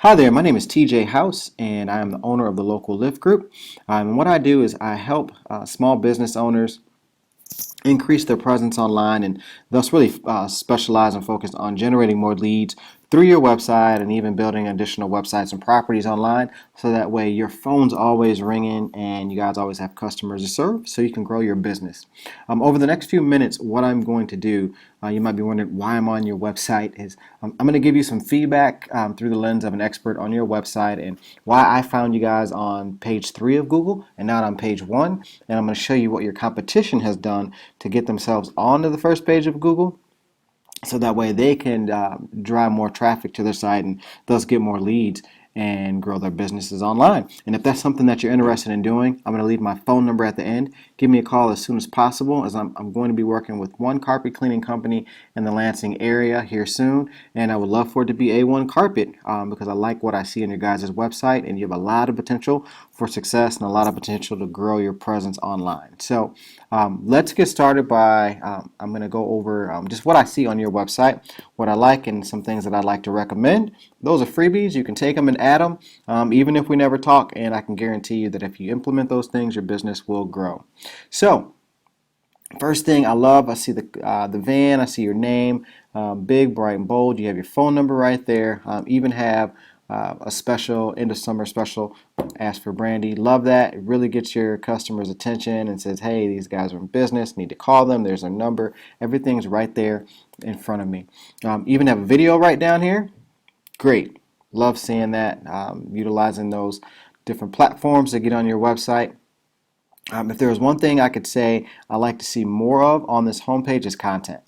Hi there, my name is TJ House, and I am the owner of the local Lyft group. And what I do is I help small business owners increase their presence online and thus really specialize and focus on generating more leads through your website and even building additional websites and properties online so that way your phone's always ringing and you guys always have customers to serve so you can grow your business. Over the next few minutes, what I'm going to do, you might be wondering why I'm on your website, is I'm going to give you some feedback through the lens of an expert on your website and why I found you guys on page 3 of Google and not on page 1. And I'm going to show you what your competition has done to get themselves onto the first page of Google so that way they can drive more traffic to their site and thus get more leads and grow their businesses online. And if that's something that you're interested in doing, I'm going to leave my phone number at the end. Give me a call as soon as possible, as I'm going to be working with one carpet cleaning company in the Lansing area here soon, and I would love for it to be A1 Carpet because I like what I see on your guys' website, and you have a lot of potential for success and a lot of potential to grow your presence online. So let's get started by I'm going to go over just what I see on your website, what I like, and some things that I'd like to recommend. Those are freebies. You can take them and add them, even if we never talk, and I can guarantee you that if you implement those things, your business will grow. So, first thing I see the van, I see your name, big, bright, and bold. You have your phone number right there. Even have a special end of summer special. Ask for Brandy. Love that. It really gets your customers' attention and says, hey, these guys are in business. Need to call them. There's their number. Everything's right there in front of me. Even have a video right down here. Great. Love seeing that. Utilizing those different platforms to get on your website. If there was one thing I could say I like to see more of on this homepage is content.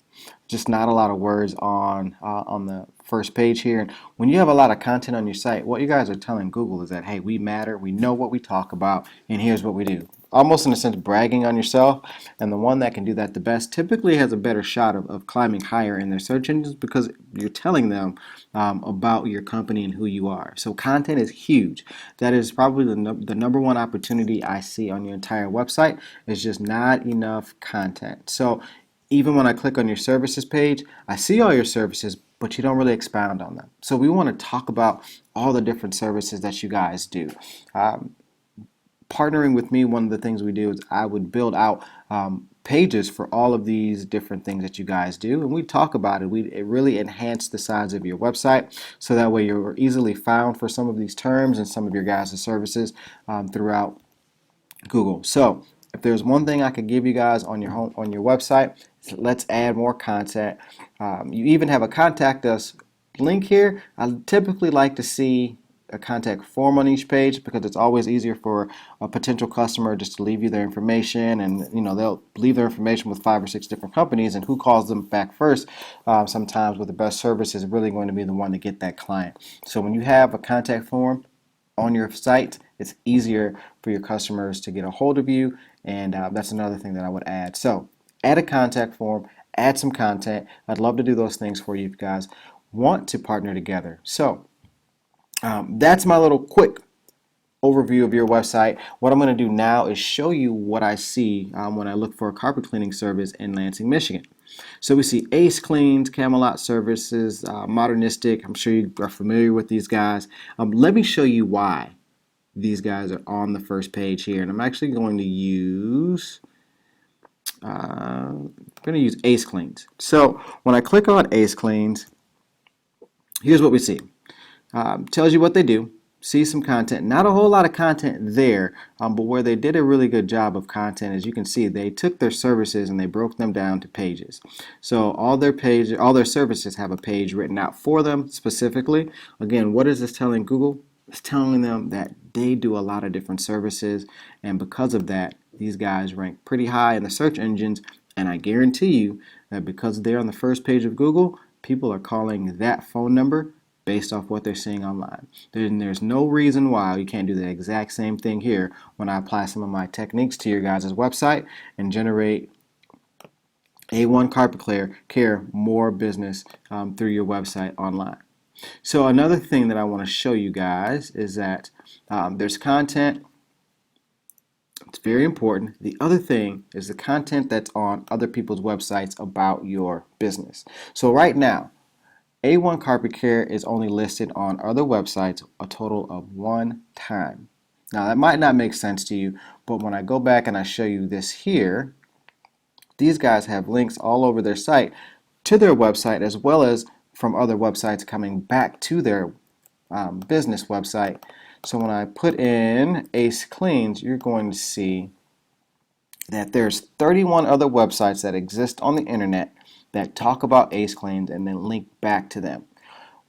Just not a lot of words on the first page here. And when you have a lot of content on your site, what you guys are telling Google is that, hey, we matter, we know what we talk about, and here's what we do. Almost in a sense bragging on yourself, and the one that can do that the best typically has a better shot of climbing higher in their search engines because you're telling them about your company and who you are. So content is huge. That is probably the number one opportunity I see on your entire website is just not enough content. So even when I click on your services page, I see all your services, but you don't really expound on them. So we want to talk about all the different services that you guys do. Partnering with me, one of the things we do is I would build out pages for all of these different things that you guys do, and we talk about it. It really enhance the size of your website, so that way you're easily found for some of these terms and some of your guys' services throughout Google. So if there's one thing I could give you guys on your website, let's add more content. You even have a contact us link here. I typically like to see a contact form on each page because it's always easier for a potential customer just to leave you their information, and they'll leave their information with 5 or 6 different companies, and who calls them back first sometimes with the best service is really going to be the one to get that client. So when you have a contact form on your site, it's easier for your customers to get a hold of you, and that's another thing that I would add. So add a contact form, add some content. I'd love to do those things for you if you guys want to partner together. So that's my little quick overview of your website. What I'm going to do now is show you what I see when I look for a carpet cleaning service in Lansing, Michigan. So we see Ace Cleans, Camelot Services, Modernistic. I'm sure you are familiar with these guys. Let me show you why these guys are on the first page here. And I'm actually going to use Ace Cleans. So when I click on Ace Cleans, here's what we see. Tells you what they do. See some content. Not a whole lot of content there, but where they did a really good job of content, as you can see, they took their services and they broke them down to pages. So all their services have a page written out for them specifically. Again, what is this telling Google? It's telling them that they do a lot of different services, and because of that, these guys rank pretty high in the search engines, and I guarantee you that because they're on the first page of Google, people are calling that phone number based off what they're seeing online. There's no reason why you can't do the exact same thing here when I apply some of my techniques to your guys' website and generate A1 Carpet Care more business through your website online. So another thing that I want to show you guys is that there's content. It's very important. The other thing is the content that's on other people's websites about your business. So right now, A1 Carpet Care is only listed on other websites a total of one time. Now that might not make sense to you, but when I go back and I show you this here, these guys have links all over their site to their website as well as from other websites coming back to their business website. So when I put in Ace Cleans, you're going to see that there's 31 other websites that exist on the internet that talk about Ace Cleans and then link back to them.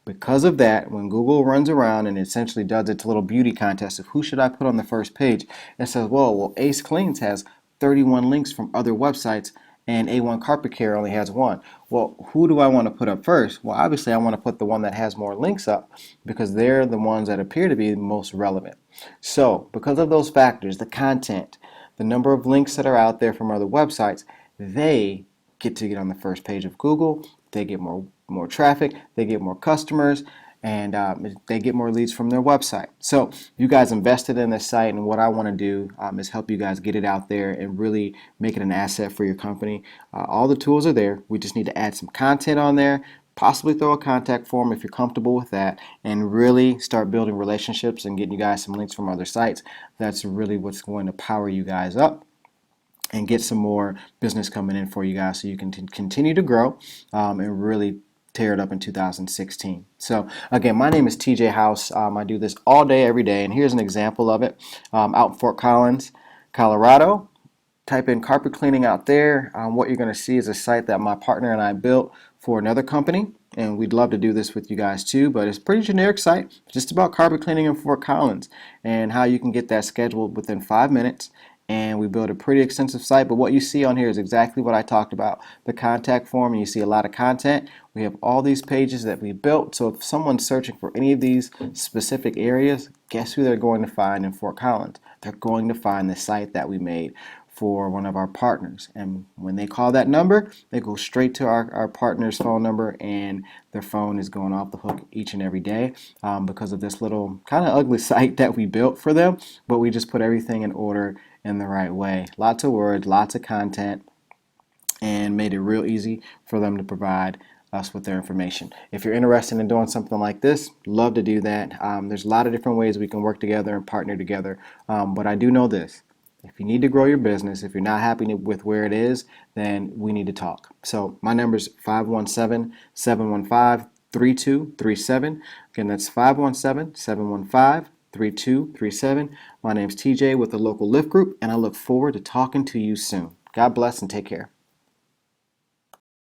Because of that, when Google runs around and essentially does its little beauty contest of who should I put on the first page, it says, well, Ace Cleans has 31 links from other websites and A1 Carpet Care only has one. Well, who do I want to put up first? Well, obviously I want to put the one that has more links up because they're the ones that appear to be most relevant. So, because of those factors, the content, the number of links that are out there from other websites, they get on the first page of Google. They get more traffic, they get more customers, and they get more leads from their website. So you guys invested in this site, and what I want to do is help you guys get it out there and really make it an asset for your company. All the tools are there. We just need to add some content on there, possibly throw a contact form if you're comfortable with that, and really start building relationships and getting you guys some links from other sites. That's really what's going to power you guys up and get some more business coming in for you guys so you can continue to grow and really tear it up in 2016. So again, my name is TJ House. I do this all day, every day, and here's an example of it out in Fort Collins, Colorado. Type in carpet cleaning out there. What you're going to see is a site that my partner and I built for another company, and we'd love to do this with you guys too, but it's a pretty generic site, just about carpet cleaning in Fort Collins and how you can get that scheduled within 5 minutes. And we built a pretty extensive site, but what you see on here is exactly what I talked about. The contact form, and you see a lot of content. We have all these pages that we built, so if someone's searching for any of these specific areas, guess who they're going to find in Fort Collins? They're going to find the site that we made for one of our partners. And when they call that number, they go straight to our partner's phone number, and their phone is going off the hook each and every day because of this little kind of ugly site that we built for them, but we just put everything in order in the right way. Lots of words, lots of content, and made it real easy for them to provide us with their information. If you're interested in doing something like this, love to do that. There's a lot of different ways we can work together and partner together, but I do know this. If you need to grow your business, if you're not happy with where it is, then we need to talk. So my number is 517-715-3237. Again, that's 517-715-3237. My name's TJ with the local Lift Group, and I look forward to talking to you soon. God bless and take care.